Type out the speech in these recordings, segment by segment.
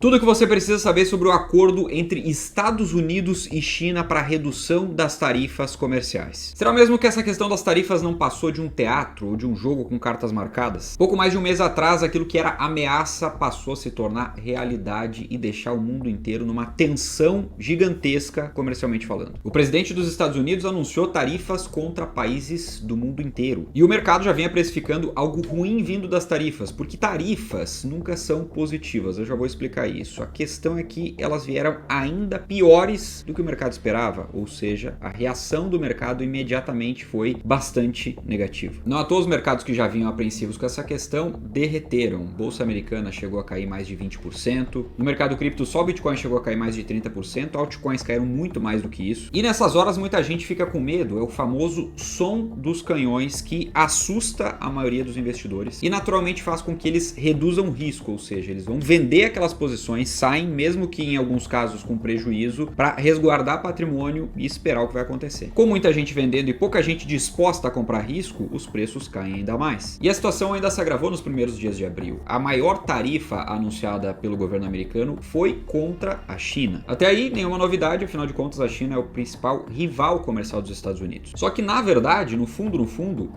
Tudo o que você precisa saber sobre o acordo entre Estados Unidos e China para a redução das tarifas comerciais. Será mesmo que essa questão das tarifas não passou de um teatro ou de um jogo com cartas marcadas? Pouco mais de um mês atrás, aquilo que era ameaça passou a se tornar realidade e deixar o mundo inteiro numa tensão gigantesca comercialmente falando. O presidente dos Estados Unidos anunciou tarifas contra países do mundo inteiro. E o mercado já vinha precificando algo ruim vindo das tarifas, porque tarifas nunca são positivas. Eu já vou explicar isso. A questão é que elas vieram ainda piores do que o mercado esperava, ou seja, a reação do mercado imediatamente foi bastante negativa. Não à toa os mercados que já vinham apreensivos com essa questão derreteram. Bolsa americana chegou a cair mais de 20%, no mercado cripto só o Bitcoin chegou a cair mais de 30%, altcoins caíram muito mais do que isso. E nessas horas muita gente fica com medo, é o famoso som dos canhões que assusta a maioria dos investidores e naturalmente faz com que eles reduzam o risco, ou seja, eles vão vender aquelas posições, saem, mesmo que em alguns casos com prejuízo, para resguardar patrimônio e esperar o que vai acontecer. Com muita gente vendendo e pouca gente disposta a comprar risco, os preços caem ainda mais. E a situação ainda se agravou nos primeiros dias de abril. A maior tarifa anunciada pelo governo americano foi contra a China. Até aí, nenhuma novidade, afinal de contas, a China é o principal rival comercial dos Estados Unidos. Só que, na verdade, no fundo,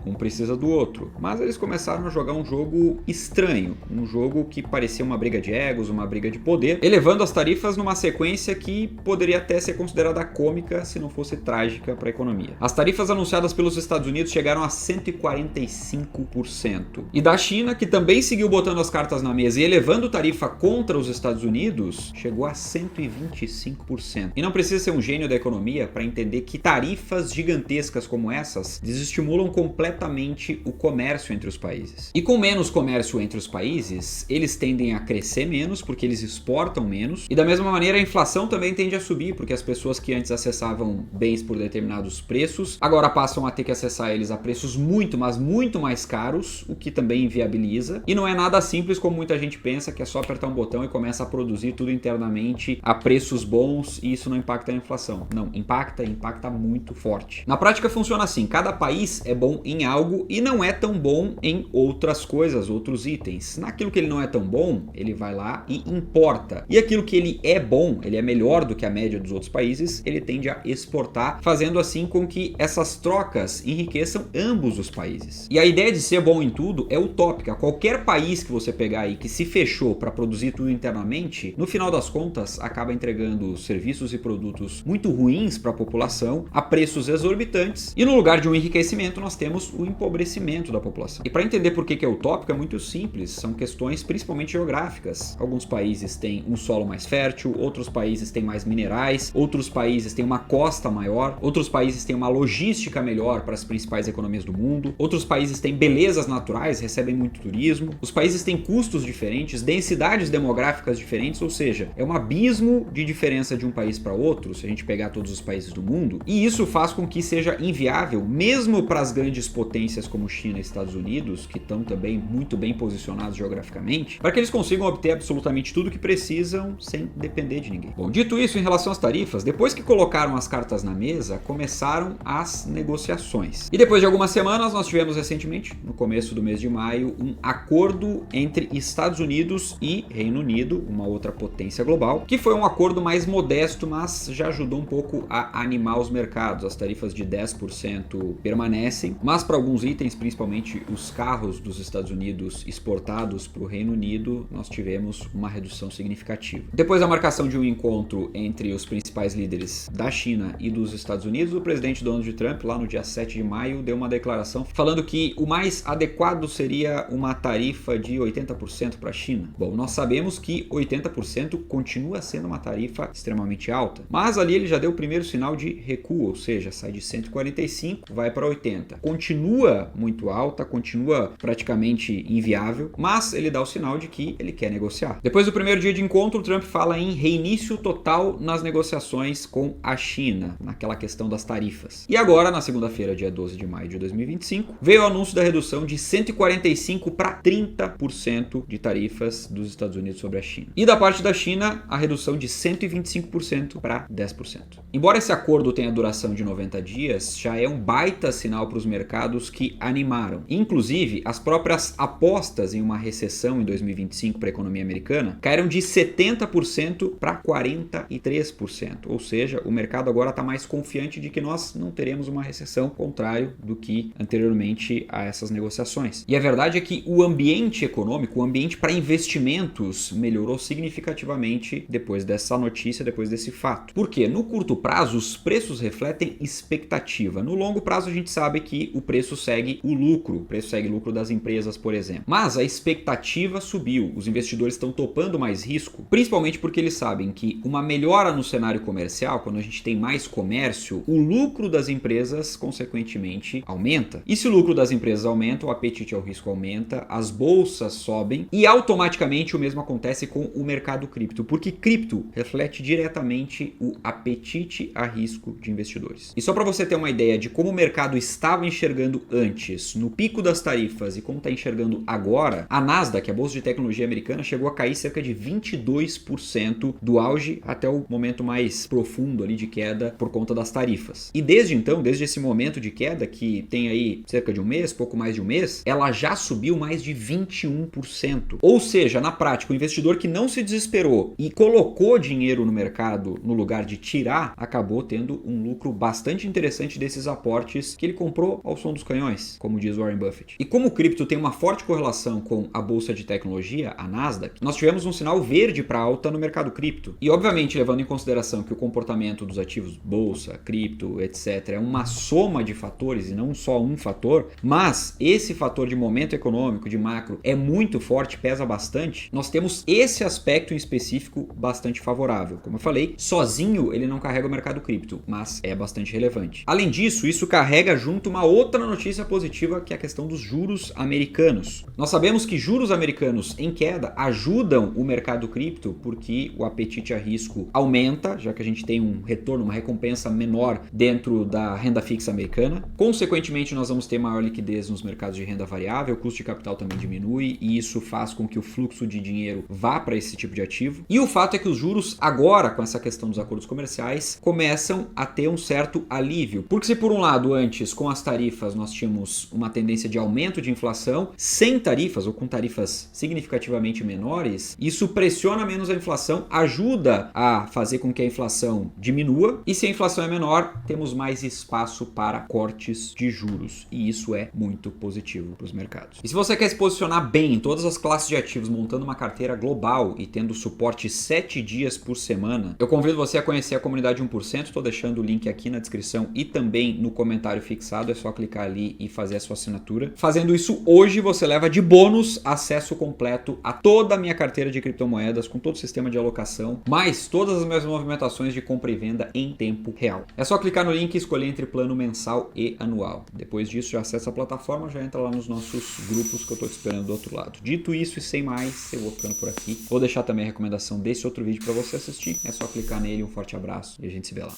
um precisa do outro. Mas eles começaram a jogar um jogo estranho, um jogo que parecia uma briga de egos, uma briga de poder, elevando as tarifas numa sequência que poderia até ser considerada cômica se não fosse trágica para a economia. As tarifas anunciadas pelos Estados Unidos chegaram a 145%. E da China, que também seguiu botando as cartas na mesa e elevando tarifa contra os Estados Unidos, chegou a 125%. E não precisa ser um gênio da economia para entender que tarifas gigantescas como essas desestimulam completamente o comércio entre os países. E com menos comércio entre os países, eles tendem a crescer menos porque eles exportam menos, e da mesma maneira a inflação também tende a subir, porque as pessoas que antes acessavam bens por determinados preços, agora passam a ter que acessar eles a preços muito, mas muito mais caros, o que também inviabiliza, e não é nada simples como muita gente pensa, que é só apertar um botão e começa a produzir tudo internamente a preços bons e isso não impacta a inflação. Não, impacta muito forte. Na prática funciona assim, cada país é bom em algo e não é tão bom em outras coisas, outros itens. Naquilo que ele não é tão bom, ele vai lá e importa. E aquilo que ele é bom, ele é melhor do que a média dos outros países, ele tende a exportar, fazendo assim com que essas trocas enriqueçam ambos os países. E a ideia de ser bom em tudo é utópica. Qualquer país que você pegar aí que se fechou para produzir tudo internamente, no final das contas acaba entregando serviços e produtos muito ruins para a população a preços exorbitantes, e no lugar de um enriquecimento nós temos o empobrecimento da população. E para entender por que é utópico é muito simples, são questões principalmente geográficas. Alguns países têm um solo mais fértil, outros países têm mais minerais, outros países têm uma costa maior, outros países têm uma logística melhor para as principais economias do mundo, outros países têm belezas naturais, recebem muito turismo, os países têm custos diferentes, densidades demográficas diferentes, ou seja, é um abismo de diferença de um país para outro, se a gente pegar todos os países do mundo, e isso faz com que seja inviável, mesmo para as grandes potências como China e Estados Unidos, que estão também muito bem posicionados geograficamente, para que eles consigam obter absolutamente tudo que precisam sem depender de ninguém. Bom, dito isso, em relação às tarifas, depois que colocaram as cartas na mesa, começaram as negociações. E depois de algumas semanas, nós tivemos recentemente, no começo do mês de maio, um acordo entre Estados Unidos e Reino Unido, uma outra potência global, que foi um acordo mais modesto, mas já ajudou um pouco a animar os mercados. As tarifas de 10% permanecem, mas para alguns itens, principalmente os carros dos Estados Unidos exportados para o Reino Unido, nós tivemos uma redução significativa. Depois da marcação de um encontro entre os principais líderes da China e dos Estados Unidos, o presidente Donald Trump, lá no dia 7 de maio, deu uma declaração falando que o mais adequado seria uma tarifa de 80% para a China. Bom, nós sabemos que 80% continua sendo uma tarifa extremamente alta, mas ali ele já deu o primeiro sinal de recuo, ou seja, sai de 145, vai para 80. Continua muito alta, continua praticamente inviável, mas ele dá o sinal de que ele quer negociar. Depois do primeiro dia de encontro, o Trump fala em reinício total nas negociações com a China, naquela questão das tarifas. E agora, na segunda-feira, dia 12 de maio de 2025, veio o anúncio da redução de 145% para 30% de tarifas dos Estados Unidos sobre a China. E da parte da China, a redução de 125% para 10%. Embora esse acordo tenha duração de 90 dias, já é um baita sinal para os mercados que animaram. Inclusive, as próprias apostas em uma recessão em 2025 para a economia americana caíram caíram de 70% para 43%. Ou seja, o mercado agora está mais confiante de que nós não teremos uma recessão, contrário do que anteriormente a essas negociações. E a verdade é que o ambiente econômico, o ambiente para investimentos melhorou significativamente depois dessa notícia, depois desse fato. Por quê? No curto prazo, os preços refletem expectativa. No longo prazo, a gente sabe que o preço segue o lucro das empresas, por exemplo. Mas a expectativa subiu, os investidores estão topando mais risco, principalmente porque eles sabem que uma melhora no cenário comercial, quando a gente tem mais comércio, o lucro das empresas, consequentemente, aumenta. E se o lucro das empresas aumenta, o apetite ao risco aumenta, as bolsas sobem e automaticamente o mesmo acontece com o mercado cripto, porque cripto reflete diretamente o apetite a risco de investidores. E só para você ter uma ideia de como o mercado estava enxergando antes, no pico das tarifas, e como está enxergando agora, a Nasdaq, a bolsa de tecnologia americana, chegou a cair cerca de 22% do auge até o momento mais profundo ali de queda por conta das tarifas. E desde então, desde esse momento de queda, que tem aí cerca de um mês, pouco mais de um mês, ela já subiu mais de 21%. Ou seja, na prática, o investidor que não se desesperou e colocou dinheiro no mercado no lugar de tirar, acabou tendo um lucro bastante interessante desses aportes que ele comprou ao som dos canhões, como diz Warren Buffett. E como o cripto tem uma forte correlação com a bolsa de tecnologia, a Nasdaq, nós tivemos um sinal verde para alta no mercado cripto. E obviamente, levando em consideração que o comportamento dos ativos bolsa, cripto, etc, é uma soma de fatores e não só um fator, mas esse fator de momento econômico, de macro, é muito forte, pesa bastante, nós temos esse aspecto em específico bastante favorável. Como eu falei, sozinho ele não carrega o mercado cripto, mas é bastante relevante. Além disso, isso carrega junto uma outra notícia positiva, que é a questão dos juros americanos. Nós sabemos que juros americanos em queda ajudam o mercado cripto porque o apetite a risco aumenta, já que a gente tem um retorno, uma recompensa menor dentro da renda fixa americana. Consequentemente, nós vamos ter maior liquidez nos mercados de renda variável, o custo de capital também diminui e isso faz com que o fluxo de dinheiro vá para esse tipo de ativo. E o fato é que os juros agora, com essa questão dos acordos comerciais, começam a ter um certo alívio. Porque se por um lado antes, com as tarifas, nós tínhamos uma tendência de aumento de inflação, sem tarifas ou com tarifas significativamente menores, isso pressiona menos a inflação, ajuda a fazer com que a inflação diminua, e se a inflação é menor, temos mais espaço para cortes de juros, e isso é muito positivo para os mercados. E se você quer se posicionar bem em todas as classes de ativos, montando uma carteira global e tendo suporte 7 dias por semana, eu convido você a conhecer a comunidade 1%, estou deixando o link aqui na descrição e também no comentário fixado, é só clicar ali e fazer a sua assinatura. Fazendo isso hoje, você leva de bônus acesso completo a toda a minha carteira de criptomoedas, com todo o sistema de alocação, mais todas as minhas movimentações de compra e venda em tempo real. É só clicar no link e escolher entre plano mensal e anual. Depois disso, já acessa a plataforma, já entra lá nos nossos grupos que eu estou te esperando do outro lado. Dito isso e sem mais, eu vou ficando por aqui. Vou deixar também a recomendação desse outro vídeo para você assistir. É só clicar nele, um forte abraço e a gente se vê lá.